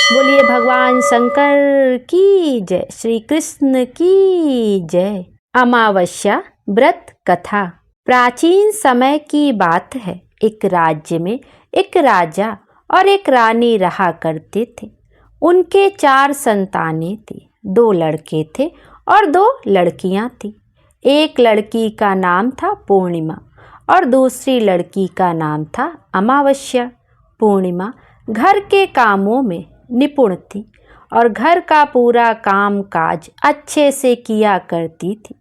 बोलिए भगवान शंकर की जय, श्री कृष्ण की जय। अमावस्या व्रत कथा। प्राचीन समय की बात है। एक राज्य में एक राजा और एक रानी रहा करते थे। उनके 4 संतानें थी। 2 लड़के थे और 2 लड़कियां थी। एक लड़की का नाम था पूर्णिमा और दूसरी लड़की का नाम था अमावस्या। पूर्णिमा घर के कामों में निपुण थी और घर का पूरा काम काज अच्छे से किया करती थी।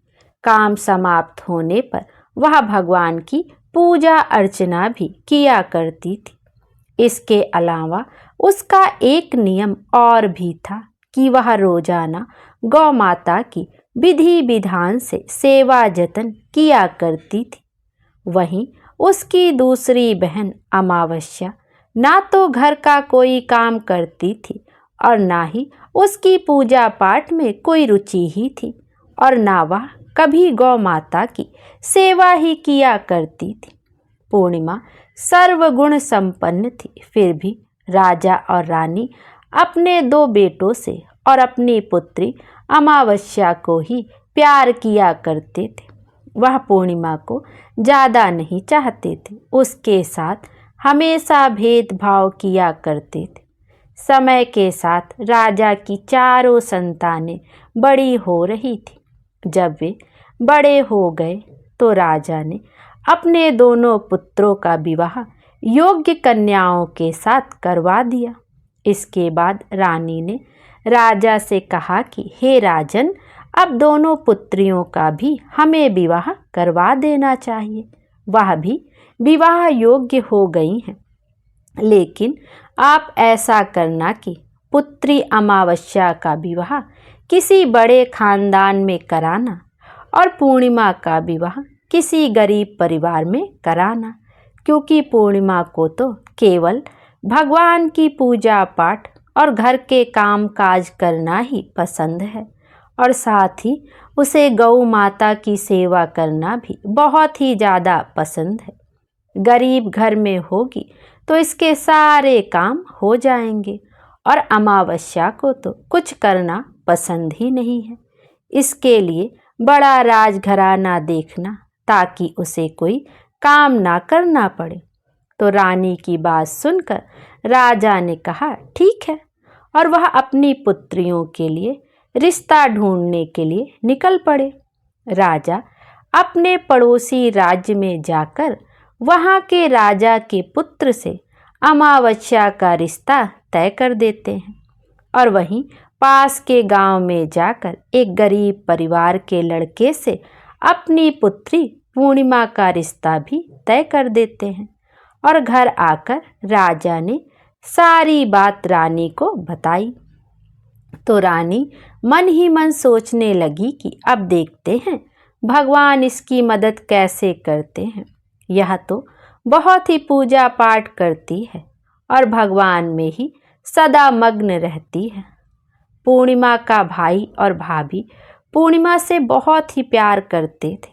काम समाप्त होने पर वह भगवान की पूजा अर्चना भी किया करती थी। इसके अलावा उसका एक नियम और भी था कि वह रोजाना गौ माता की विधि विधान से सेवा जतन किया करती थी। वहीं उसकी दूसरी बहन अमावस्या ना तो घर का कोई काम करती थी और ना ही उसकी पूजा पाठ में कोई रुचि ही थी और ना वह कभी गौ माता की सेवा ही किया करती थी। पूर्णिमा सर्वगुण संपन्न थी, फिर भी राजा और रानी अपने 2 बेटों से और अपनी पुत्री अमावस्या को ही प्यार किया करते थे। वह पूर्णिमा को ज़्यादा नहीं चाहते थे, उसके साथ हमेशा भेदभाव किया करते थे। समय के साथ राजा की 4 संतानें बड़ी हो रही थी। जब वे बड़े हो गए तो राजा ने अपने दोनों पुत्रों का विवाह योग्य कन्याओं के साथ करवा दिया। इसके बाद रानी ने राजा से कहा कि हे राजन, अब दोनों पुत्रियों का भी हमें विवाह करवा देना चाहिए। वह भी विवाह योग्य हो गई हैं, लेकिन आप ऐसा करना कि पुत्री अमावस्या का विवाह किसी बड़े खानदान में कराना और पूर्णिमा का विवाह किसी गरीब परिवार में कराना, क्योंकि पूर्णिमा को तो केवल भगवान की पूजा पाठ और घर के काम काज करना ही पसंद है और साथ ही उसे गौ माता की सेवा करना भी बहुत ही ज़्यादा पसंद है। गरीब घर में होगी तो इसके सारे काम हो जाएंगे और अमावस्या को तो कुछ करना पसंद ही नहीं है। इसके लिए बड़ा राजघराना देखना ताकि उसे कोई काम ना करना पड़े। तो रानी की बात सुनकर राजा ने कहा ठीक है, और वह अपनी पुत्रियों के लिए रिश्ता ढूंढने के लिए निकल पड़े। राजा अपने पड़ोसी राज्य में जाकर वहाँ के राजा के पुत्र से अमावस्या का रिश्ता तय कर देते हैं और वहीं पास के गांव में जाकर एक गरीब परिवार के लड़के से अपनी पुत्री पूर्णिमा का रिश्ता भी तय कर देते हैं। और घर आकर राजा ने सारी बात रानी को बताई। तो रानी मन ही मन सोचने लगी कि अब देखते हैं भगवान इसकी मदद कैसे करते हैं। यह तो बहुत ही पूजा पाठ करती है और भगवान में ही सदा मग्न रहती है। पूर्णिमा का भाई और भाभी पूर्णिमा से बहुत ही प्यार करते थे,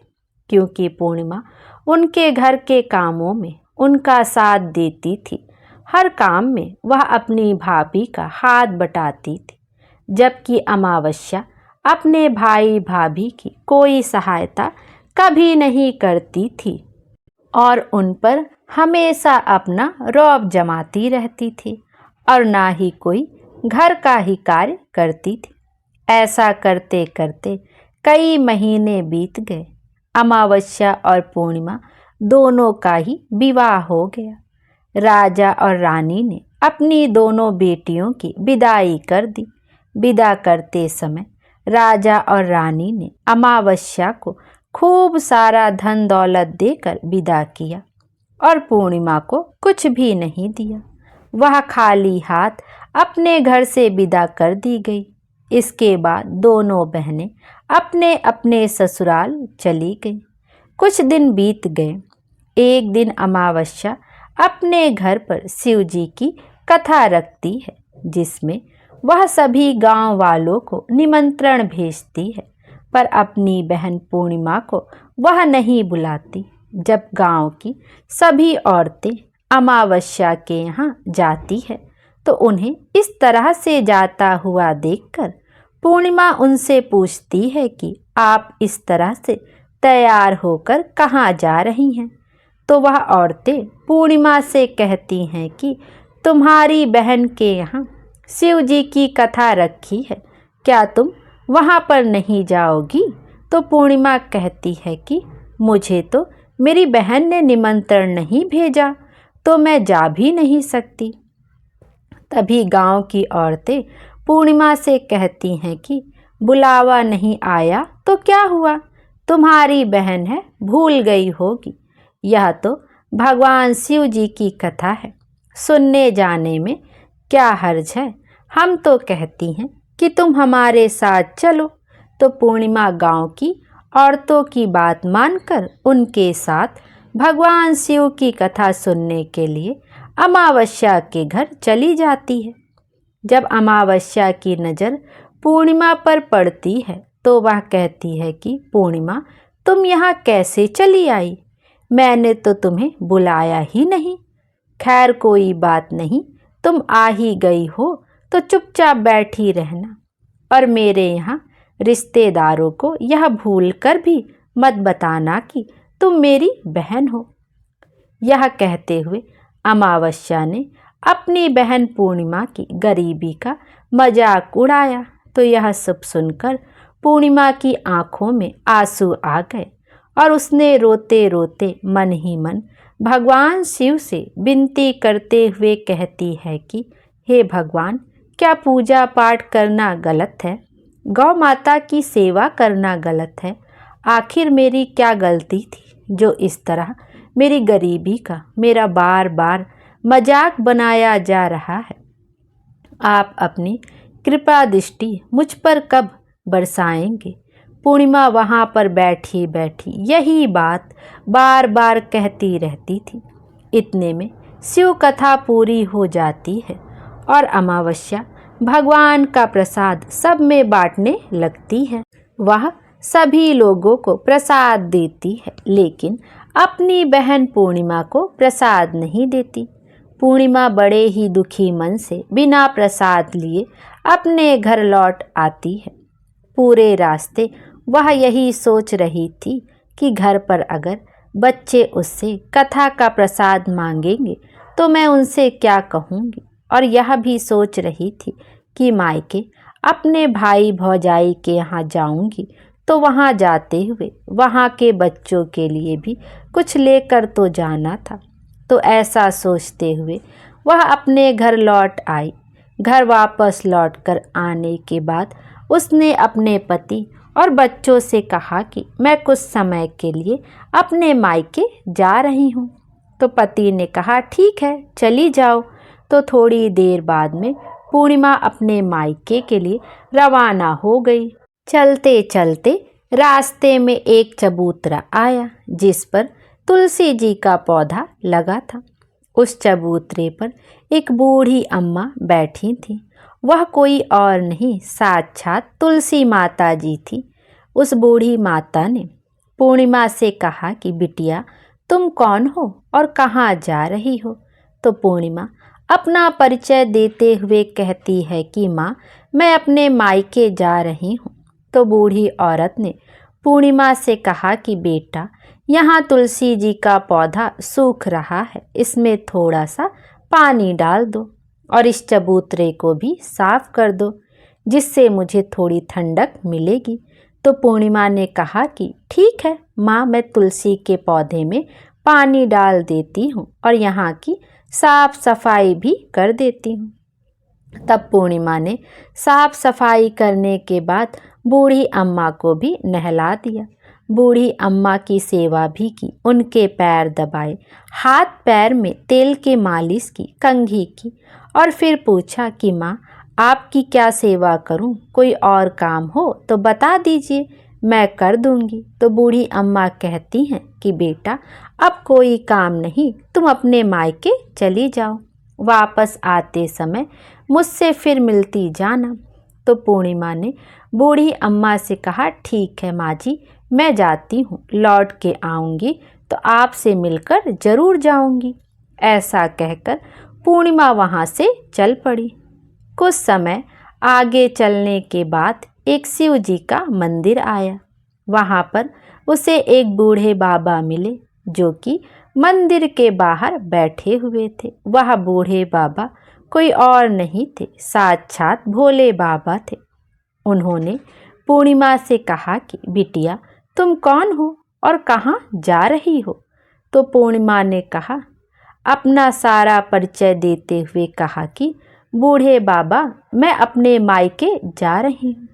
क्योंकि पूर्णिमा उनके घर के कामों में उनका साथ देती थी। हर काम में वह अपनी भाभी का हाथ बटाती थी, जबकि अमावस्या अपने भाई भाभी की कोई सहायता कभी नहीं करती थी और उन पर हमेशा अपना रौब जमाती रहती थी और ना ही कोई घर का ही कार्य करती थी। ऐसा करते करते कई महीने बीत गए। अमावस्या और पूर्णिमा दोनों का ही विवाह हो गया। राजा और रानी ने अपनी दोनों बेटियों की विदाई कर दी। विदा करते समय राजा और रानी ने अमावस्या को खूब सारा धन दौलत देकर विदा किया और पूर्णिमा को कुछ भी नहीं दिया। वह खाली हाथ अपने घर से विदा कर दी गई। इसके बाद दोनों बहनें अपने अपने ससुराल चली गईं। कुछ दिन बीत गए। एक दिन अमावस्या अपने घर पर शिव जी की कथा रखती है, जिसमें वह सभी गांव वालों को निमंत्रण भेजती है, पर अपनी बहन पूर्णिमा को वह नहीं बुलाती। जब गांव की सभी औरतें अमावस्या के यहाँ जाती है तो उन्हें इस तरह से जाता हुआ देखकर पूर्णिमा उनसे पूछती है कि आप इस तरह से तैयार होकर कहाँ जा रही हैं। तो वह औरतें पूर्णिमा से कहती हैं कि तुम्हारी बहन के यहाँ शिव जी की कथा रखी है, क्या तुम वहाँ पर नहीं जाओगी? तो पूर्णिमा कहती है कि मुझे तो मेरी बहन ने निमंत्रण नहीं भेजा, तो मैं जा भी नहीं सकती। तभी गांव की औरतें पूर्णिमा से कहती हैं कि बुलावा नहीं आया तो क्या हुआ, तुम्हारी बहन है, भूल गई होगी। यह तो भगवान शिव जी की कथा है, सुनने जाने में क्या हर्ज है। हम तो कहती हैं कि तुम हमारे साथ चलो। तो पूर्णिमा गांव की औरतों की बात मानकर उनके साथ भगवान शिव की कथा सुनने के लिए अमावस्या के घर चली जाती है। जब अमावस्या की नज़र पूर्णिमा पर पड़ती है तो वह कहती है कि पूर्णिमा, तुम यहाँ कैसे चली आई? मैंने तो तुम्हें बुलाया ही नहीं। खैर कोई बात नहीं, तुम आ ही गई हो तो चुपचाप बैठी रहना, और मेरे यहाँ रिश्तेदारों को यह भूल कर भी मत बताना कि तुम मेरी बहन हो। यह कहते हुए अमावस्या ने अपनी बहन पूर्णिमा की गरीबी का मजाक उड़ाया। तो यह सब सुनकर पूर्णिमा की आंखों में आंसू आ गए और उसने रोते रोते मन ही मन भगवान शिव से विनती करते हुए कहती है कि हे भगवान, क्या पूजा पाठ करना गलत है? गौ माता की सेवा करना गलत है? आखिर मेरी क्या गलती थी जो इस तरह मेरी गरीबी का मेरा बार बार मजाक बनाया जा रहा है? आप अपनी कृपा दृष्टि मुझ पर कब बरसाएंगे? पूर्णिमा वहाँ पर बैठी बैठी यही बात बार बार कहती रहती थी। इतने में शिव कथा पूरी हो जाती है और अमावस्या भगवान का प्रसाद सब में बांटने लगती है। वह सभी लोगों को प्रसाद देती है, लेकिन अपनी बहन पूर्णिमा को प्रसाद नहीं देती। पूर्णिमा बड़े ही दुखी मन से बिना प्रसाद लिए अपने घर लौट आती है। पूरे रास्ते वह यही सोच रही थी कि घर पर अगर बच्चे उससे कथा का प्रसाद मांगेंगे तो मैं उनसे क्या कहूँगी, और यह भी सोच रही थी कि मायके अपने भाई भौजाई के यहाँ जाऊँगी तो वहाँ जाते हुए वहाँ के बच्चों के लिए भी कुछ लेकर तो जाना था। तो ऐसा सोचते हुए वह अपने घर लौट आई। घर वापस लौटकर आने के बाद उसने अपने पति और बच्चों से कहा कि मैं कुछ समय के लिए अपने मायके जा रही हूँ। तो पति ने कहा ठीक है, चली जाओ। तो थोड़ी देर बाद में पूर्णिमा अपने मायके के लिए रवाना हो गई। चलते चलते रास्ते में एक चबूतरा आया जिस पर तुलसी जी का पौधा लगा था। उस चबूतरे पर एक बूढ़ी अम्मा बैठी थी। वह कोई और नहीं, साक्षात तुलसी माता जी थी। उस बूढ़ी माता ने पूर्णिमा से कहा कि बिटिया, तुम कौन हो और कहाँ जा रही हो? तो पूर्णिमा अपना परिचय देते हुए कहती है कि माँ, मैं अपने मायके जा रही हूँ। तो बूढ़ी औरत ने पूर्णिमा से कहा कि बेटा, यहाँ तुलसी जी का पौधा सूख रहा है, इसमें थोड़ा सा पानी डाल दो और इस चबूतरे को भी साफ कर दो, जिससे मुझे थोड़ी ठंडक मिलेगी। तो पूर्णिमा ने कहा कि ठीक है माँ, मैं तुलसी के पौधे में पानी डाल देती हूँ और यहाँ की साफ सफाई भी कर देती हूँ। तब पूर्णिमा ने साफ सफाई करने के बाद बूढ़ी अम्मा को भी नहला दिया। बूढ़ी अम्मा की सेवा भी की, उनके पैर दबाए, हाथ पैर में तेल के मालिश की, कंघी की और फिर पूछा कि माँ, आपकी क्या सेवा करूं? कोई और काम हो तो बता दीजिए, मैं कर दूंगी। तो बूढ़ी अम्मा कहती हैं कि बेटा, अब कोई काम नहीं, तुम अपने मायके चली जाओ, वापस आते समय मुझसे फिर मिलती जाना। तो पूर्णिमा ने बूढ़ी अम्मा से कहा ठीक है माँ जी, मैं जाती हूँ, लौट के आऊँगी तो आपसे मिलकर ज़रूर जाऊँगी। ऐसा कहकर पूर्णिमा वहाँ से चल पड़ी। कुछ समय आगे चलने के बाद एक शिव जी का मंदिर आया। वहाँ पर उसे एक बूढ़े बाबा मिले जो कि मंदिर के बाहर बैठे हुए थे। वह बूढ़े बाबा कोई और नहीं थे, साक्षात भोले बाबा थे। उन्होंने पूर्णिमा से कहा कि बिटिया, तुम कौन हो और कहाँ जा रही हो? तो पूर्णिमा ने कहा, अपना सारा परिचय देते हुए कहा कि बूढ़े बाबा, मैं अपने मायके जा रही हूँ।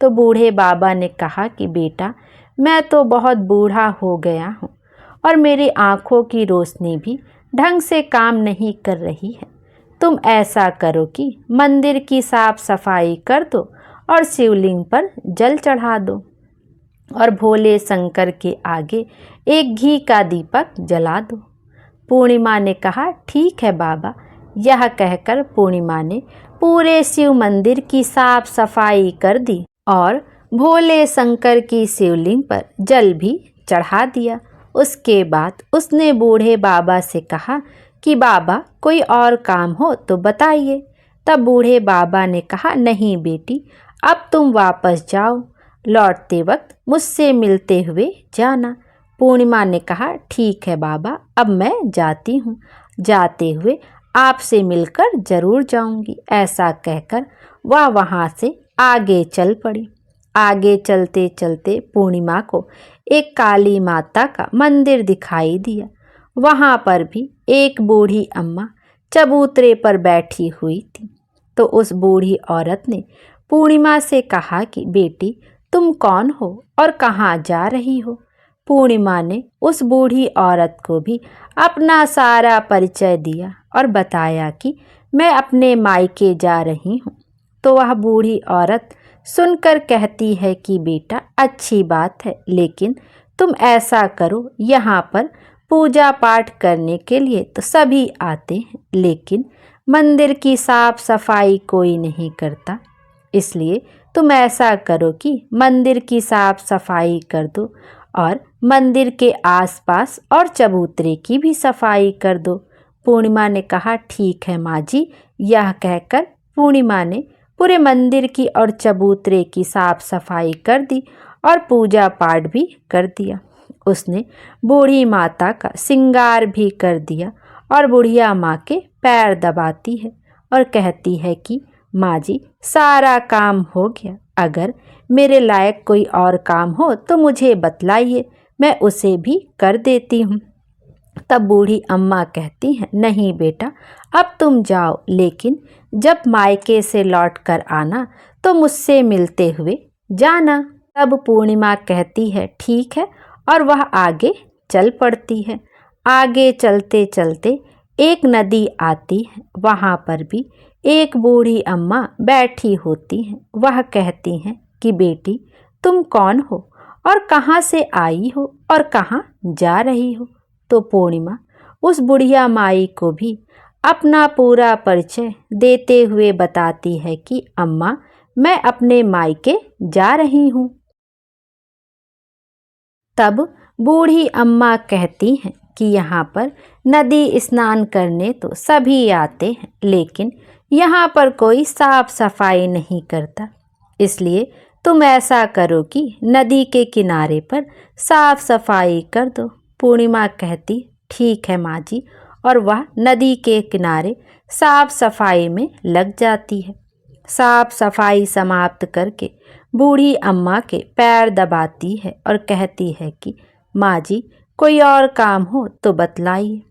तो बूढ़े बाबा ने कहा कि बेटा, मैं तो बहुत बूढ़ा हो गया हूँ और मेरी आँखों की रोशनी भी ढंग से काम नहीं कर रही है। तुम ऐसा करो कि मंदिर की साफ सफाई कर दो और शिवलिंग पर जल चढ़ा दो और भोले शंकर के आगे एक घी का दीपक जला दो। पूर्णिमा ने कहा, ठीक है बाबा। यह कहकर पूर्णिमा ने पूरे शिव मंदिर की साफ सफाई कर दी और भोले शंकर की शिवलिंग पर जल भी चढ़ा दिया। उसके बाद उसने बूढ़े बाबा से कहा कि बाबा, कोई और काम हो तो बताइए। तब बूढ़े बाबा ने कहा, नहीं बेटी, अब तुम वापस जाओ, लौटते वक्त मुझसे मिलते हुए जाना। पूर्णिमा ने कहा, ठीक है बाबा, अब मैं जाती हूँ, जाते हुए आपसे मिलकर जरूर जाऊंगी। ऐसा कहकर वह वहाँ से आगे चल पड़ी। आगे चलते चलते पूर्णिमा को एक काली माता का मंदिर दिखाई दिया। वहाँ पर भी एक बूढ़ी अम्मा चबूतरे पर बैठी हुई थी। तो उस बूढ़ी औरत ने पूर्णिमा से कहा कि बेटी, तुम कौन हो और कहाँ जा रही हो? पूर्णिमा ने उस बूढ़ी औरत को भी अपना सारा परिचय दिया और बताया कि मैं अपने मायके जा रही हूँ। तो वह बूढ़ी औरत सुनकर कहती है कि बेटा, अच्छी बात है, लेकिन तुम ऐसा करो, यहाँ पर पूजा पाठ करने के लिए तो सभी आते हैं, लेकिन मंदिर की साफ सफाई कोई नहीं करता। इसलिए तुम ऐसा करो कि मंदिर की साफ सफाई कर दो और मंदिर के आसपास और चबूतरे की भी सफाई कर दो। पूर्णिमा ने कहा, ठीक है माँ जी। यह कहकर पूर्णिमा ने पूरे मंदिर की और चबूतरे की साफ सफाई कर दी और पूजा पाठ भी कर दिया। उसने बूढ़ी माता का श्रृंगार भी कर दिया और बुढ़िया माँ के पैर दबाती है और कहती है कि माँ जी, सारा काम हो गया। अगर मेरे लायक कोई और काम हो तो मुझे बतलाइए, मैं उसे भी कर देती हूँ। तब बूढ़ी अम्मा कहती हैं, नहीं बेटा, अब तुम जाओ, लेकिन जब मायके से लौट कर आना तो मुझसे मिलते हुए जाना। तब पूर्णिमा कहती है, ठीक है, और वह आगे चल पड़ती है। आगे चलते चलते एक नदी आती है। वहाँ पर भी एक बूढ़ी अम्मा बैठी होती हैं। वह कहती हैं कि बेटी, तुम कौन हो और कहाँ से आई हो और कहाँ जा रही हो? तो पूर्णिमा उस बुढ़िया माई को भी अपना पूरा परिचय देते हुए बताती है कि अम्मा, मैं अपने मायके जा रही हूँ। तब बूढ़ी अम्मा कहती हैं कि यहाँ पर नदी स्नान करने तो सभी आते हैं, लेकिन यहाँ पर कोई साफ सफाई नहीं करता। इसलिए तुम ऐसा करो कि नदी के किनारे पर साफ सफाई कर दो। पूर्णिमा कहती, ठीक है माँ जी, और वह नदी के किनारे साफ सफाई में लग जाती है। साफ सफाई समाप्त करके बूढ़ी अम्मा के पैर दबाती है और कहती है कि माँ जी, कोई और काम हो तो बतलाइए।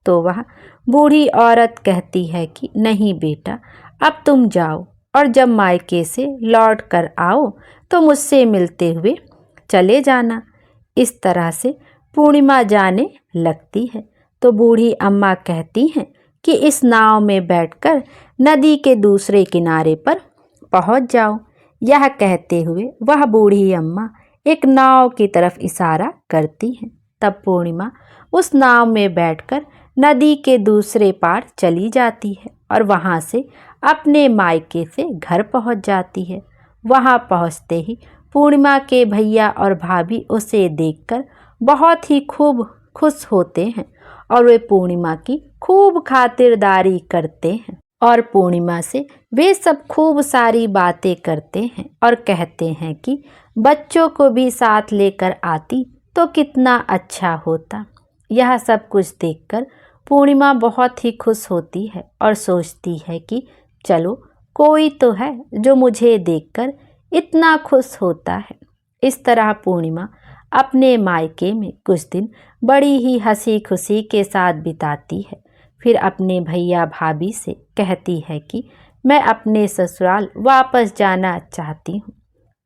तो वह बूढ़ी औरत कहती है कि नहीं बेटा, अब तुम जाओ और जब मायके से लौट कर आओ तो मुझसे मिलते हुए चले जाना। इस तरह से पूर्णिमा जाने लगती है। तो बूढ़ी अम्मा कहती हैं कि इस नाव में बैठकर नदी के दूसरे किनारे पर पहुंच जाओ। यह कहते हुए वह बूढ़ी अम्मा एक नाव की तरफ इशारा करती हैं। तब पूर्णिमा उस नाव में बैठकर नदी के दूसरे पार चली जाती है और वहां से अपने मायके से घर पहुंच जाती है। वहां पहुंचते ही पूर्णिमा के भैया और भाभी उसे देखकर बहुत ही खूब खुश होते हैं और वे पूर्णिमा की खूब खातिरदारी करते हैं और पूर्णिमा से वे सब खूब सारी बातें करते हैं और कहते हैं कि बच्चों को भी साथ लेकर आती तो कितना अच्छा होता। यह सब कुछ देखकर पूर्णिमा बहुत ही खुश होती है और सोचती है कि चलो कोई तो है जो मुझे देखकर इतना खुश होता है। इस तरह पूर्णिमा अपने मायके में कुछ दिन बड़ी ही हंसी खुशी के साथ बिताती है। फिर अपने भैया भाभी से कहती है कि मैं अपने ससुराल वापस जाना चाहती हूँ।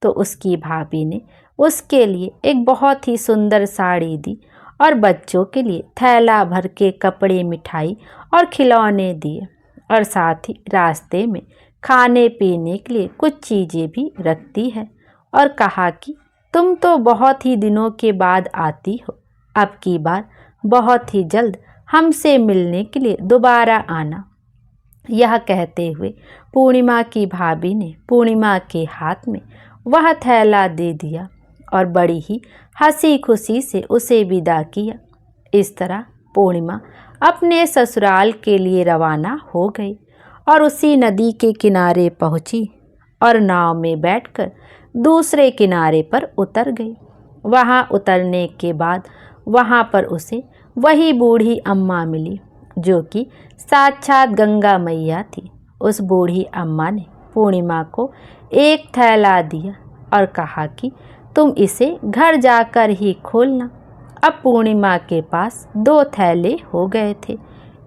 तो उसकी भाभी ने उसके लिए एक बहुत ही सुंदर साड़ी दी और बच्चों के लिए थैला भर के कपड़े, मिठाई और खिलौने दिए और साथ ही रास्ते में खाने पीने के लिए कुछ चीज़ें भी रखती है और कहा कि तुम तो बहुत ही दिनों के बाद आती हो, अब की बार बहुत ही जल्द हमसे मिलने के लिए दोबारा आना। यह कहते हुए पूर्णिमा की भाभी ने पूर्णिमा के हाथ में वह थैला दे दिया और बड़ी ही हंसी खुशी से उसे विदा किया। इस तरह पूर्णिमा अपने ससुराल के लिए रवाना हो गई और उसी नदी के किनारे पहुंची और नाव में बैठकर दूसरे किनारे पर उतर गई। वहां उतरने के बाद वहां पर उसे वही बूढ़ी अम्मा मिली जो कि साक्षात गंगा मैया थी। उस बूढ़ी अम्मा ने पूर्णिमा को एक थैला दिया और कहा कि तुम इसे घर जाकर ही खोलना। अब पूर्णिमा के पास 2 थैले हो गए थे।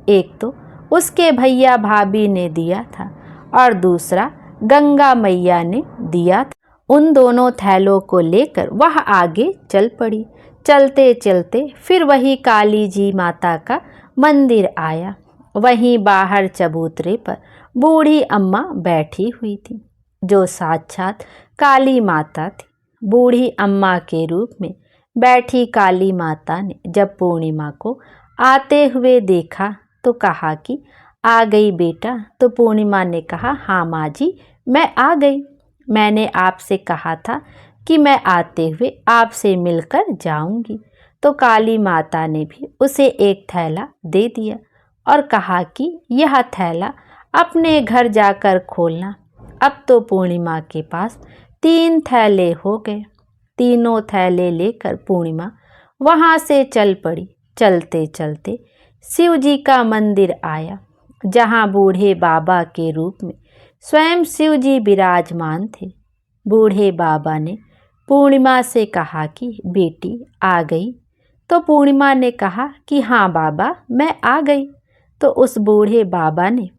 एक तो उसके भैया भाभी ने दिया था और दूसरा गंगा मैया ने दिया था। उन दोनों थैलों को लेकर वह आगे चल पड़ी। चलते चलते फिर वही काली जी माता का मंदिर आया। वहीं बाहर चबूतरे पर बूढ़ी अम्मा बैठी हुई थी जो साक्षात काली माता थी। बूढ़ी अम्मा के रूप में बैठी काली माता ने जब पूर्णिमा को आते हुए देखा तो कहा कि आ गई बेटा। तो पूर्णिमा ने कहा हाँ माँ जी, मैं आ गई। मैंने आपसे कहा था कि मैं आते हुए आपसे मिलकर जाऊंगी। तो काली माता ने भी उसे एक थैला दे दिया और कहा कि यह थैला अपने घर जाकर खोलना। अब तो पूर्णिमा के पास 3 थैले हो गए। तीनों थैले लेकर पूर्णिमा वहां से चल पड़ी। चलते चलते शिव जी का मंदिर आया जहां बूढ़े बाबा के रूप में स्वयं शिव जी विराजमान थे। बूढ़े बाबा ने पूर्णिमा से कहा कि बेटी आ गई। तो पूर्णिमा ने कहा कि हाँ बाबा, मैं आ गई। तो उस बूढ़े बाबा ने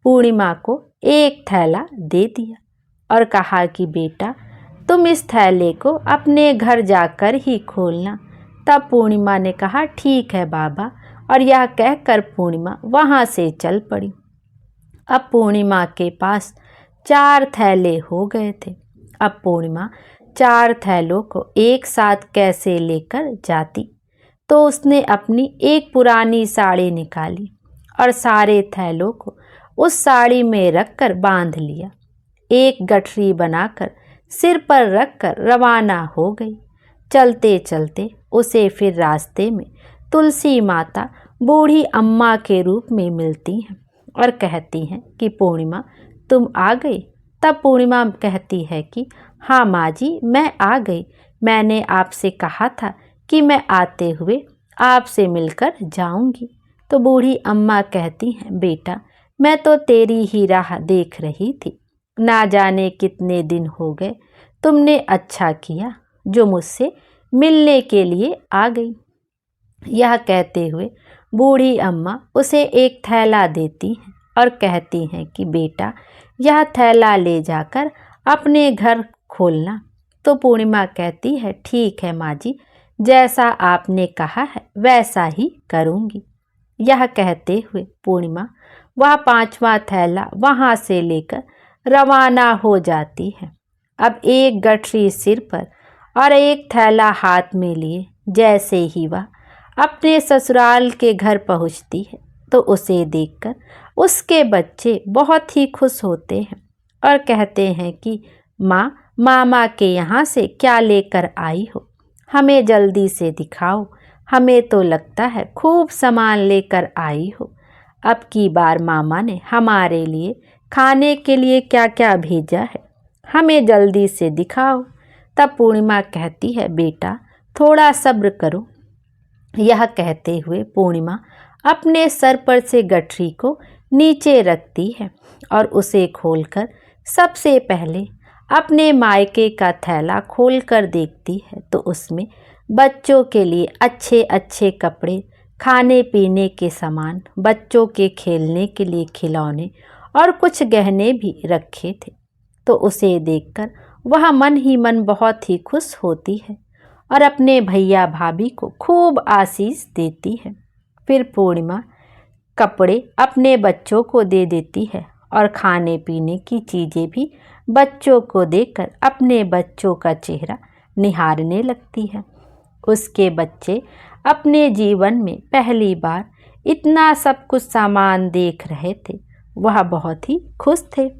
पूर्णिमा को एक थैला दे दिया और कहा कि बेटा तुम इस थैले को अपने घर जाकर ही खोलना। तब पूर्णिमा ने कहा ठीक है बाबा, और यह कहकर पूर्णिमा वहाँ से चल पड़ी। अब पूर्णिमा के पास 4 थैले हो गए थे। अब पूर्णिमा 4 थैलों को एक साथ कैसे लेकर जाती। तो उसने अपनी एक पुरानी साड़ी निकाली और सारे थैलों को उस साड़ी में रखकर बांध लिया। एक गठरी बनाकर सिर पर रखकर रवाना हो गई। चलते चलते उसे फिर रास्ते में तुलसी माता बूढ़ी अम्मा के रूप में मिलती हैं और कहती हैं कि पूर्णिमा तुम आ गई। तब पूर्णिमा कहती है कि हाँ माँ जी, मैं आ गई। मैंने आपसे कहा था कि मैं आते हुए आपसे मिलकर जाऊंगी। तो बूढ़ी अम्मा कहती हैं बेटा, मैं तो तेरी ही राह देख रही थी। ना जाने कितने दिन हो गए, तुमने अच्छा किया जो मुझसे मिलने के लिए आ गई। यह कहते हुए बूढ़ी अम्मा उसे एक थैला देती हैं और कहती हैं कि बेटा यह थैला ले जाकर अपने घर खोलना। तो पूर्णिमा कहती है ठीक है माँ जी, जैसा आपने कहा है वैसा ही करूँगी। यह कहते हुए पूर्णिमा वह 5वां थैला वहाँ से लेकर रवाना हो जाती है। अब एक गठरी सिर पर और एक थैला हाथ में लिए जैसे ही वह अपने ससुराल के घर पहुँचती है तो उसे देखकर उसके बच्चे बहुत ही खुश होते हैं और कहते हैं कि माँ, मामा के यहाँ से क्या लेकर आई हो, हमें जल्दी से दिखाओ, हमें तो लगता है खूब सामान लेकर आई हो। अब की बार मामा ने हमारे लिए खाने के लिए क्या क्या भेजा है, हमें जल्दी से दिखाओ। तब पूर्णिमा कहती है, बेटा थोड़ा सब्र करो। यह कहते हुए पूर्णिमा अपने सर पर से गठरी को नीचे रखती है और उसे खोलकर सबसे पहले अपने मायके का थैला खोलकर देखती है तो उसमें बच्चों के लिए अच्छे अच्छे कपड़े, खाने पीने के सामान, बच्चों के खेलने के लिए खिलौने और कुछ गहने भी रखे थे। तो उसे देखकर वह मन ही मन बहुत ही खुश होती है और अपने भैया भाभी को खूब आशीष देती है। फिर पूर्णिमा कपड़े अपने बच्चों को दे देती है और खाने पीने की चीज़ें भी बच्चों को देकर अपने बच्चों का चेहरा निहारने लगती है। उसके बच्चे अपने जीवन में पहली बार इतना सब कुछ सामान देख रहे थे। वह बहुत ही खुश थे।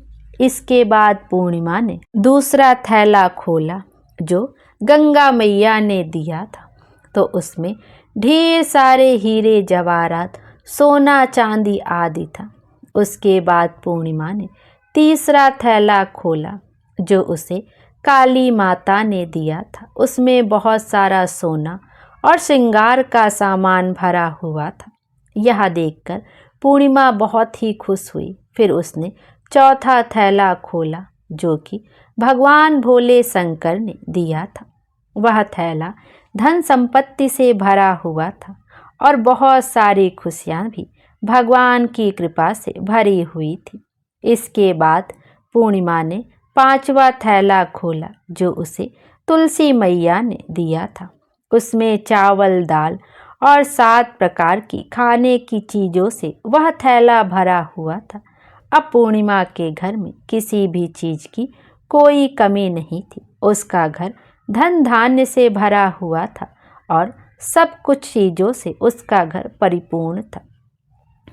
इसके बाद पूर्णिमा ने दूसरा थैला खोला जो गंगा मैया ने दिया था, तो उसमें ढेर सारे हीरे जवाहरात, सोना चांदी आदि था। उसके बाद पूर्णिमा ने तीसरा थैला खोला जो उसे काली माता ने दिया था। उसमें बहुत सारा सोना और श्रृंगार का सामान भरा हुआ था। यह देखकर पूर्णिमा बहुत ही खुश हुई। फिर उसने चौथा थैला खोला जो कि भगवान भोले शंकर ने दिया था। वह थैला धन संपत्ति से भरा हुआ था और बहुत सारी खुशियाँ भी भगवान की कृपा से भरी हुई थी। इसके बाद पूर्णिमा ने पांचवा थैला खोला जो उसे तुलसी मैया ने दिया था। उसमें चावल, दाल और 7 प्रकार की खाने की चीज़ों से वह थैला भरा हुआ था। अब पूर्णिमा के घर में किसी भी चीज़ की कोई कमी नहीं थी। उसका घर धन धान्य से भरा हुआ था और सब कुछ चीज़ों से उसका घर परिपूर्ण था।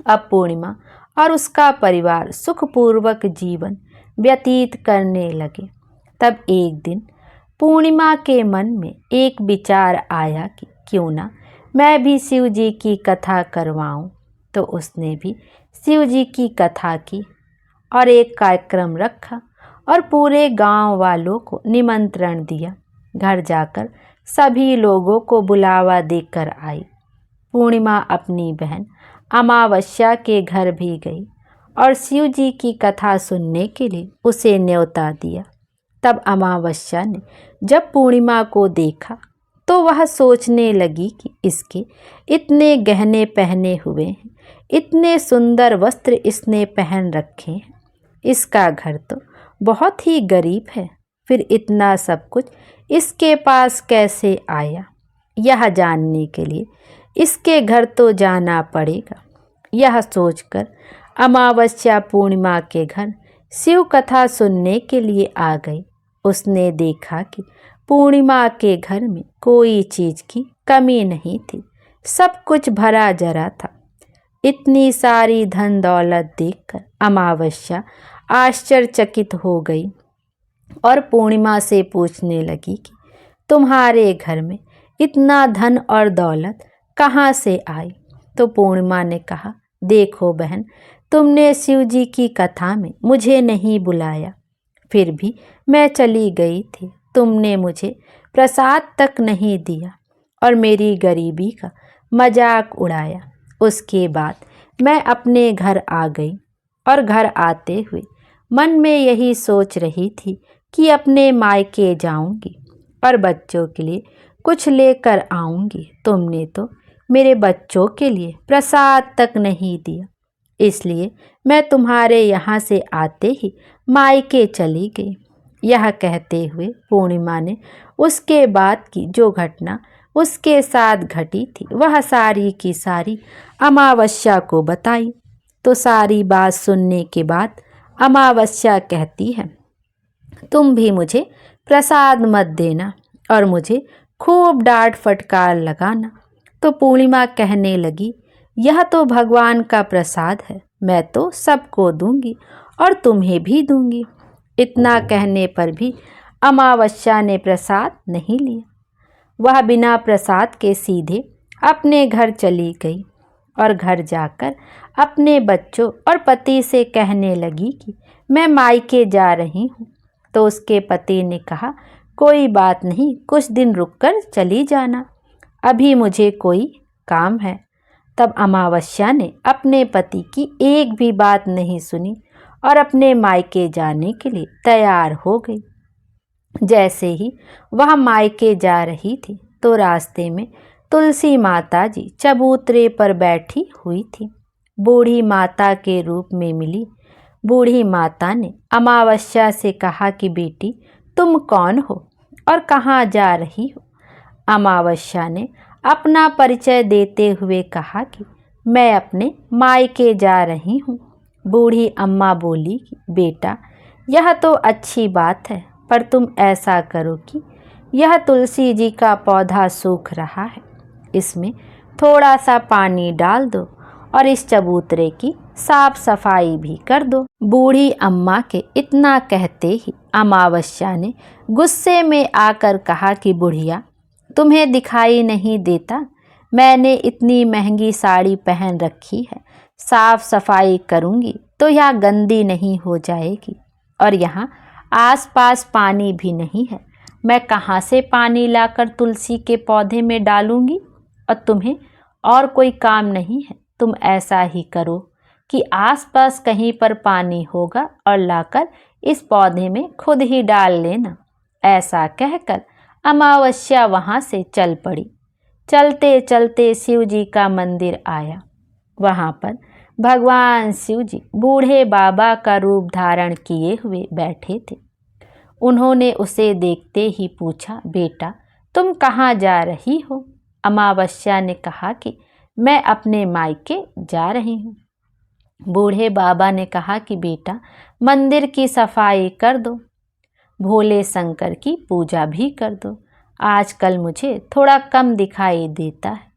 अब पूर्णिमा और उसका परिवार सुखपूर्वक जीवन व्यतीत करने लगे। तब एक दिन पूर्णिमा के मन में एक विचार आया कि क्यों ना मैं भी शिव जी की कथा करवाऊं। तो उसने भी शिव जी की कथा की और एक कार्यक्रम रखा और पूरे गांव वालों को निमंत्रण दिया। घर जाकर सभी लोगों को बुलावा देकर आई। पूर्णिमा अपनी बहन अमावस्या के घर भी गई और शिव जी की कथा सुनने के लिए उसे न्योता दिया। तब अमावस्या ने जब पूर्णिमा को देखा तो वह सोचने लगी कि इसके इतने गहने पहने हुए हैं, इतने सुंदर वस्त्र इसने पहन रखे हैं, इसका घर तो बहुत ही गरीब है, फिर इतना सब कुछ इसके पास कैसे आया। यह जानने के लिए इसके घर तो जाना पड़ेगा। यह सोचकर अमावस्या पूर्णिमा के घर शिव कथा सुनने के लिए आ गई। उसने देखा कि पूर्णिमा के घर में कोई चीज़ की कमी नहीं थी, सब कुछ भरा जरा था। इतनी सारी धन दौलत देखकर अमावस्या आश्चर्यचकित हो गई और पूर्णिमा से पूछने लगी कि तुम्हारे घर में इतना धन और दौलत कहाँ से आई। तो पूर्णिमा ने कहा, देखो बहन, तुमने शिव जी की कथा में मुझे नहीं बुलाया, फिर भी मैं चली गई थी। तुमने मुझे प्रसाद तक नहीं दिया और मेरी गरीबी का मजाक उड़ाया। उसके बाद मैं अपने घर आ गई और घर आते हुए मन में यही सोच रही थी कि अपने मायके जाऊंगी और बच्चों के लिए कुछ लेकर आऊंगी। तुमने तो मेरे बच्चों के लिए प्रसाद तक नहीं दिया, इसलिए मैं तुम्हारे यहाँ से आते ही मायके चली गई। यह कहते हुए पूर्णिमा ने उसके बाद की जो घटना उसके साथ घटी थी वह सारी की सारी अमावस्या को बताई। तो सारी बात सुनने के बाद अमावस्या कहती है, तुम भी मुझे प्रसाद मत देना और मुझे खूब डांट फटकार लगाना। तो पूर्णिमा कहने लगी, यह तो भगवान का प्रसाद है, मैं तो सबको दूंगी और तुम्हें भी दूंगी। इतना कहने पर भी अमावस्या ने प्रसाद नहीं लिया। वह बिना प्रसाद के सीधे अपने घर चली गई और घर जाकर अपने बच्चों और पति से कहने लगी कि मैं मायके जा रही हूँ। तो उसके पति ने कहा, कोई बात नहीं, कुछ दिन रुककर चली जाना, अभी मुझे कोई काम है। तब अमावस्या ने अपने पति की एक भी बात नहीं सुनी और अपने मायके जाने के लिए तैयार हो गई। जैसे ही वह मायके जा रही थी तो रास्ते में तुलसी माता जी चबूतरे पर बैठी हुई थी। बूढ़ी माता के रूप में मिली बूढ़ी माता ने अमावस्या से कहा कि बेटी, तुम कौन हो और कहाँ जा रही हो? अमावस्या ने अपना परिचय देते हुए कहा कि मैं अपने मायके जा रही हूँ। बूढ़ी अम्मा बोली कि बेटा, यह तो अच्छी बात है, पर तुम ऐसा करो कि यह तुलसी जी का पौधा सूख रहा है, इसमें थोड़ा सा पानी डाल दो और इस चबूतरे की साफ सफाई भी कर दो। बूढ़ी अम्मा के इतना कहते ही अमावस्या ने गुस्से में आकर कहा कि बुढ़िया, तुम्हें दिखाई नहीं देता मैंने इतनी महंगी साड़ी पहन रखी है, साफ सफाई करूंगी तो यह गंदी नहीं हो जाएगी, और यहाँ आसपास पानी भी नहीं है, मैं कहाँ से पानी लाकर तुलसी के पौधे में डालूंगी? और तुम्हें और कोई काम नहीं है, तुम ऐसा ही करो कि आसपास कहीं पर पानी होगा और लाकर इस पौधे में खुद ही डाल लेना। ऐसा कहकर अमावस्या वहाँ से चल पड़ी। चलते चलते शिव जी का मंदिर आया। वहाँ पर भगवान शिव जी बूढ़े बाबा का रूप धारण किए हुए बैठे थे। उन्होंने उसे देखते ही पूछा, बेटा तुम कहाँ जा रही हो? अमावस्या ने कहा कि मैं अपने मायके जा रही हूँ। बूढ़े बाबा ने कहा कि बेटा मंदिर की सफाई कर दो, भोले शंकर की पूजा भी कर दो, आजकल मुझे थोड़ा कम दिखाई देता है।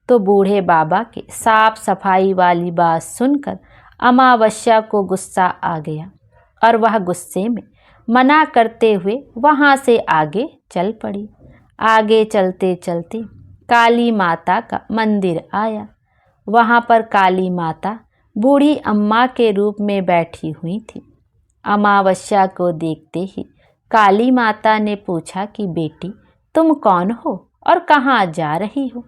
तो बूढ़े बाबा के साफ सफाई वाली बात सुनकर अमावस्या को गुस्सा आ गया और वह गुस्से में मना करते हुए वहाँ से आगे चल पड़ी। आगे चलते चलते काली माता का मंदिर आया। वहाँ पर काली माता बूढ़ी अम्मा के रूप में बैठी हुई थी। अमावस्या को देखते ही काली माता ने पूछा कि बेटी तुम कौन हो और कहाँ जा रही हो?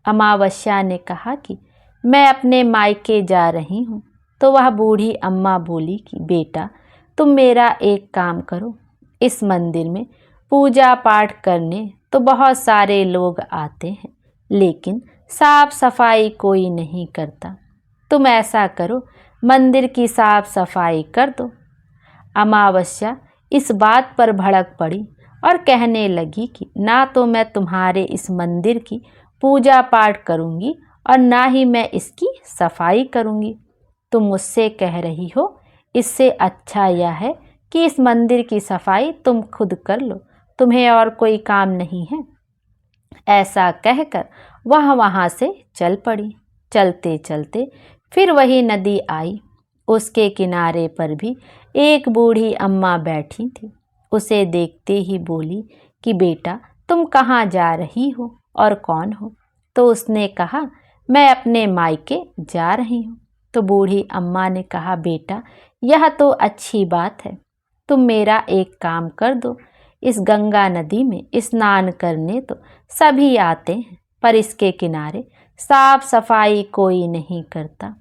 अमावस्या ने कहा कि मैं अपने मायके जा रही हूँ। तो वह बूढ़ी अम्मा बोली कि बेटा तुम मेरा एक काम करो, इस मंदिर में पूजा पाठ करने तो बहुत सारे लोग आते हैं, लेकिन साफ सफाई कोई नहीं करता। तुम ऐसा करो, मंदिर की साफ सफाई कर दो। अमावस्या इस बात पर भड़क पड़ी और कहने लगी कि ना तो मैं तुम्हारे इस मंदिर की पूजा पाठ करूंगी और ना ही मैं इसकी सफाई करूंगी। तुम मुझसे कह रही हो, इससे अच्छा यह है कि इस मंदिर की सफाई तुम खुद कर लो, तुम्हें और कोई काम नहीं है। ऐसा कहकर वह वहाँ से चल पड़ी। चलते चलते फिर वही नदी आई। उसके किनारे पर भी एक बूढ़ी अम्मा बैठी थी। उसे देखते ही बोली कि बेटा तुम कहाँ जा रही हो और कौन हो? तो उसने कहा मैं अपने मायके जा रही हूँ। तो बूढ़ी अम्मा ने कहा बेटा यह तो अच्छी बात है, तुम मेरा एक काम कर दो, इस गंगा नदी में स्नान करने तो सभी आते हैं, पर इसके किनारे साफ सफाई कोई नहीं करता।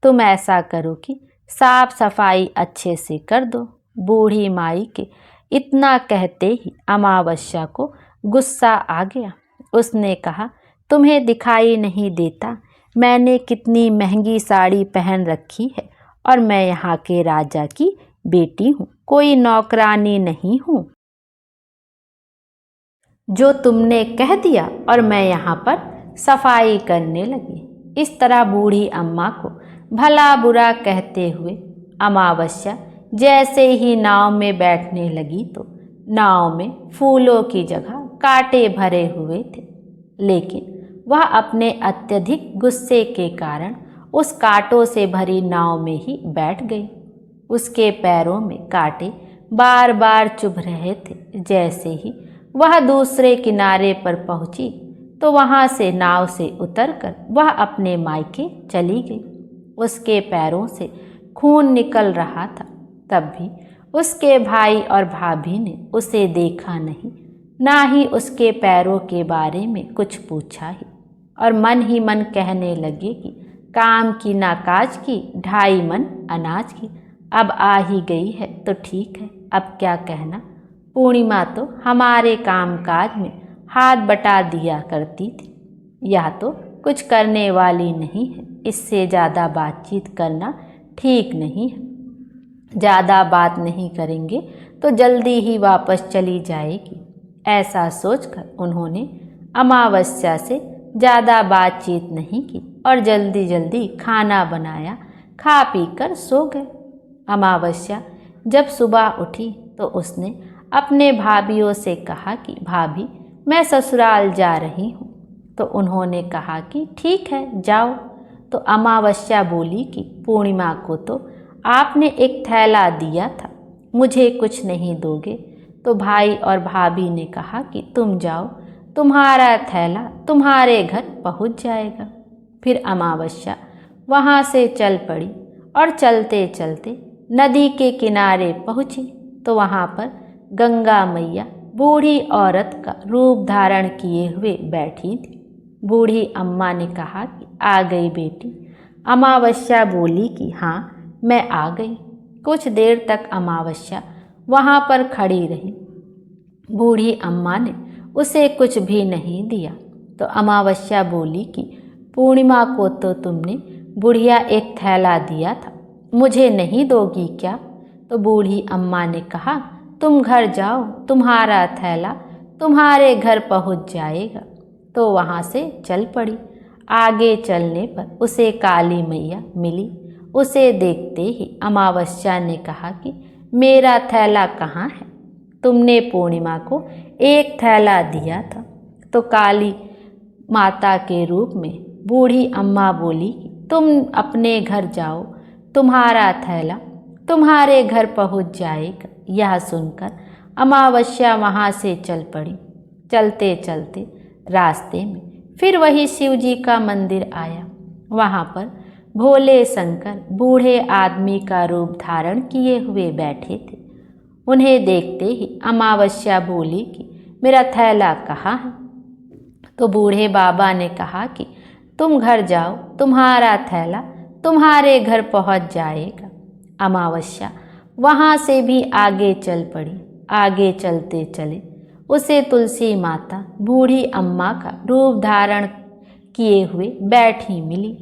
तुम ऐसा करो कि साफ सफाई अच्छे से कर दो। बूढ़ी माई के इतना कहते ही अमावस्या को गुस्सा आ गया। उसने कहा तुम्हें दिखाई नहीं देता मैंने कितनी महंगी साड़ी पहन रखी है और मैं यहाँ के राजा की बेटी हूँ, कोई नौकरानी नहीं हूँ जो तुमने कह दिया और मैं यहाँ पर सफाई करने लगी। इस तरह बूढ़ी अम्मा को भला बुरा कहते हुए अमावस्या जैसे ही नाव में बैठने लगी तो नाव में फूलों की जगह कांटे भरे हुए थे, लेकिन वह अपने अत्यधिक गुस्से के कारण उस कांटों से भरी नाव में ही बैठ गई। उसके पैरों में कांटे बार बार चुभ रहे थे। जैसे ही वह दूसरे किनारे पर पहुंची तो वहाँ से नाव से उतरकर वह अपने मायके चली गई। उसके पैरों से खून निकल रहा था, तब भी उसके भाई और भाभी ने उसे देखा नहीं, ना ही उसके पैरों के बारे में कुछ पूछा ही, और मन ही मन कहने लगे कि काम की ना काज की, 2.5 मन अनाज की। अब आ ही गई है तो ठीक है, अब क्या कहना। पूर्णिमा तो हमारे काम काज में हाथ बटा दिया करती थी। यह तो कुछ करने वाली नहीं है, इससे ज़्यादा बातचीत करना ठीक नहीं है। ज़्यादा बात नहीं करेंगे तो जल्दी ही वापस चली जाएगी। ऐसा सोचकर उन्होंने अमावस्या से ज़्यादा बातचीत नहीं की और जल्दी जल्दी खाना बनाया, खा पी कर सो गए। अमावस्या जब सुबह उठी तो उसने अपने भाभियों से कहा कि भाभी, मैं ससुराल जा रही हूँ। तो उन्होंने कहा कि ठीक है, जाओ। तो अमावस्या बोली कि पूर्णिमा को तो आपने एक थैला दिया था, मुझे कुछ नहीं दोगे? तो भाई और भाभी ने कहा कि तुम जाओ, तुम्हारा थैला तुम्हारे घर पहुंच जाएगा। फिर अमावस्या वहां से चल पड़ी और चलते चलते नदी के किनारे पहुंची तो वहां पर गंगा मैया बूढ़ी औरत का रूप धारण किए हुए बैठी थी। बूढ़ी अम्मा ने कहा कि आ गई बेटी। अमावस्या बोली कि हाँ, मैं आ गई। कुछ देर तक अमावस्या वहाँ पर खड़ी रही। बूढ़ी अम्मा ने उसे कुछ भी नहीं दिया। तो अमावस्या बोली कि पूर्णिमा को तो तुमने बुढ़िया एक थैला दिया था, मुझे नहीं दोगी क्या? तो बूढ़ी अम्मा ने कहा, तुम घर जाओ, तुम्हारा थैला तुम्हारे घर पहुँच जाएगा। तो वहाँ से चल पड़ी। आगे चलने पर उसे काली मैया मिली। उसे देखते ही अमावस्या ने कहा कि मेरा थैला कहाँ है? तुमने पूर्णिमा को एक थैला दिया था। तो काली माता के रूप में बूढ़ी अम्मा बोली कि तुम अपने घर जाओ, तुम्हारा थैला तुम्हारे घर पहुँच जाएगा। यह सुनकर अमावस्या वहाँ से चल पड़ी। चलते चलते रास्ते में फिर वही शिव जी का मंदिर आया। वहाँ पर भोले शंकर बूढ़े आदमी का रूप धारण किए हुए बैठे थे। उन्हें देखते ही अमावस्या बोली कि मेरा थैला कहाँ है? तो बूढ़े बाबा ने कहा कि तुम घर जाओ, तुम्हारा थैला तुम्हारे घर पहुँच जाएगा। अमावस्या वहाँ से भी आगे चल पड़ी। आगे चलते चले उसे तुलसी माता बूढ़ी अम्मा का रूप धारण किए हुए बैठी मिली।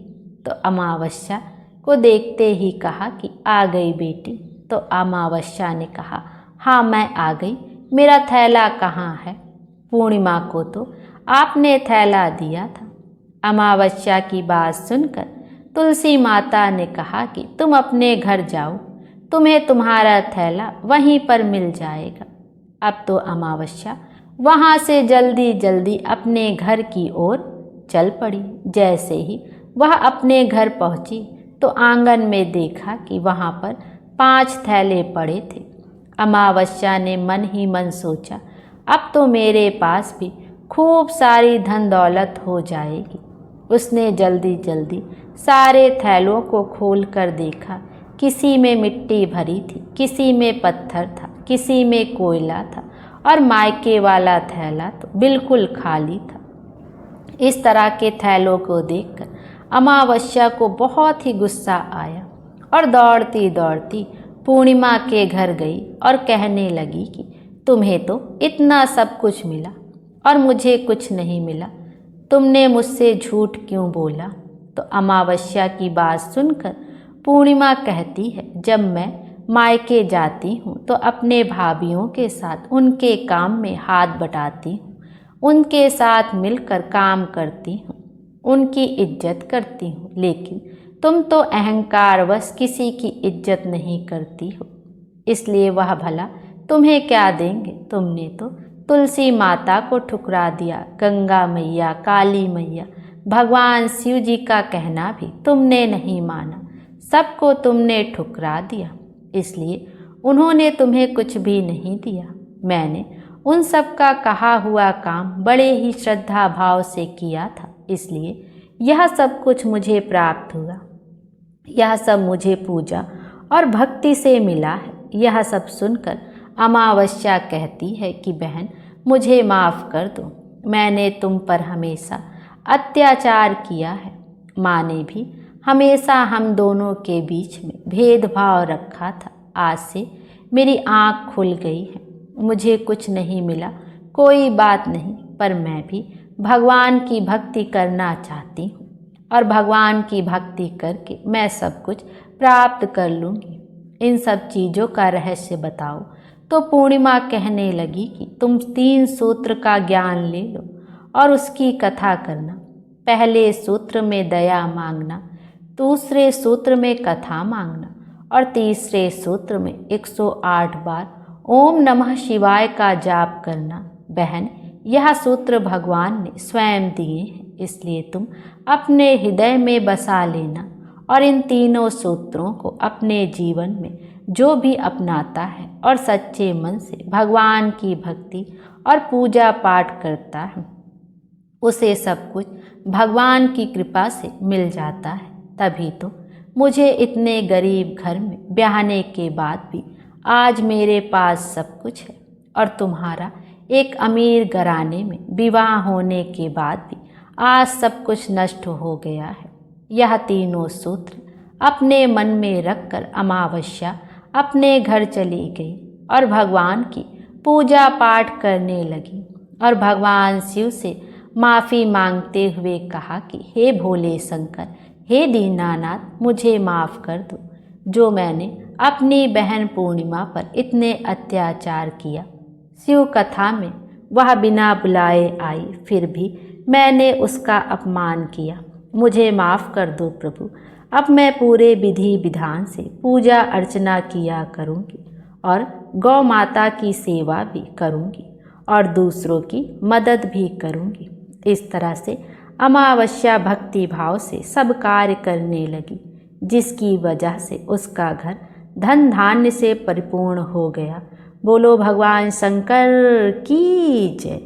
तो अमावस्या को देखते ही कहा कि आ गई बेटी। तो अमावस्या ने कहा, हाँ मैं आ गई, मेरा थैला कहाँ है? पूर्णिमा को तो आपने थैला दिया था। अमावस्या की बात सुनकर तुलसी माता ने कहा कि तुम अपने घर जाओ, तुम्हें तुम्हारा थैला वहीं पर मिल जाएगा। अब तो अमावस्या वहाँ से जल्दी जल्दी अपने घर की ओर चल पड़ी। जैसे ही वह अपने घर पहुँची तो आंगन में देखा कि वहाँ पर 5 थैले पड़े थे। अमावस्या ने मन ही मन सोचा, अब तो मेरे पास भी खूब सारी धन दौलत हो जाएगी। उसने जल्दी जल्दी सारे थैलों को खोल कर देखा। किसी में मिट्टी भरी थी, किसी में पत्थर था, किसी में कोयला था और मायके वाला थैला तो बिल्कुल खाली था। इस तरह के थैलों को देखकर अमावस्या को बहुत ही गुस्सा आया और दौड़ती दौड़ती पूर्णिमा के घर गई और कहने लगी कि तुम्हें तो इतना सब कुछ मिला और मुझे कुछ नहीं मिला, तुमने मुझसे झूठ क्यों बोला? तो अमावस्या की बात सुनकर पूर्णिमा कहती है, जब मैं मायके जाती हूँ तो अपने भाभियों के साथ उनके काम में हाथ बटाती हूँ, उनके साथ मिलकर काम करती हूँ, उनकी इज्जत करती हूँ, लेकिन तुम तो अहंकारवश किसी की इज्जत नहीं करती हो, इसलिए वह भला तुम्हें क्या देंगे? तुमने तो तुलसी माता को ठुकरा दिया, गंगा मैया, काली मैया, भगवान शिव जी का कहना भी तुमने नहीं माना, सबको तुमने ठुकरा दिया, इसलिए उन्होंने तुम्हें कुछ भी नहीं दिया। मैंने उन सब का कहा हुआ काम बड़े ही श्रद्धा भाव से किया था, इसलिए यह सब कुछ मुझे प्राप्त हुआ। यह सब मुझे पूजा और भक्ति से मिला है। यह सब सुनकर अमावस्या कहती है कि बहन, मुझे माफ़ कर दो, मैंने तुम पर हमेशा अत्याचार किया है। माँ ने भी हमेशा हम दोनों के बीच में भेदभाव रखा था। आज से मेरी आँख खुल गई है, मुझे कुछ नहीं मिला, कोई बात नहीं, पर मैं भी भगवान की भक्ति करना चाहती हूँ और भगवान की भक्ति करके मैं सब कुछ प्राप्त कर लूँगी। इन सब चीज़ों का रहस्य बताओ। तो पूर्णिमा कहने लगी कि तुम 3 सूत्र का ज्ञान ले लो और उसकी कथा करना। पहले सूत्र में दया मांगना, दूसरे सूत्र में कथा मांगना और तीसरे सूत्र में 108 बार ओम नमः शिवाय का जाप करना। बहन, यह सूत्र भगवान ने स्वयं दिए हैं, इसलिए तुम अपने हृदय में बसा लेना और इन तीनों सूत्रों को अपने जीवन में जो भी अपनाता है और सच्चे मन से भगवान की भक्ति और पूजा पाठ करता है, उसे सब कुछ भगवान की कृपा से मिल जाता है। तभी तो मुझे इतने गरीब घर में ब्याहने के बाद भी आज मेरे पास सब कुछ है और तुम्हारा एक अमीर घराने में विवाह होने के बाद भी आज सब कुछ नष्ट हो गया है। यह तीनों सूत्र अपने मन में रखकर अमावस्या अपने घर चली गई और भगवान की पूजा पाठ करने लगी और भगवान शिव से माफ़ी मांगते हुए कहा कि हे भोले शंकर, हे दीनानाथ, मुझे माफ़ कर दो, जो मैंने अपनी बहन पूर्णिमा पर इतने अत्याचार किया। शिव कथा में वह बिना बुलाए आई, फिर भी मैंने उसका अपमान किया। मुझे माफ़ कर दो प्रभु, अब मैं पूरे विधि विधान से पूजा अर्चना किया करूँगी और गौ माता की सेवा भी करूँगी और दूसरों की मदद भी करूँगी। इस तरह से अमावस्या भक्ति भाव से सब कार्य करने लगी, जिसकी वजह से उसका घर धन धान्य से परिपूर्ण हो गया। बोलो भगवान शंकर की जय।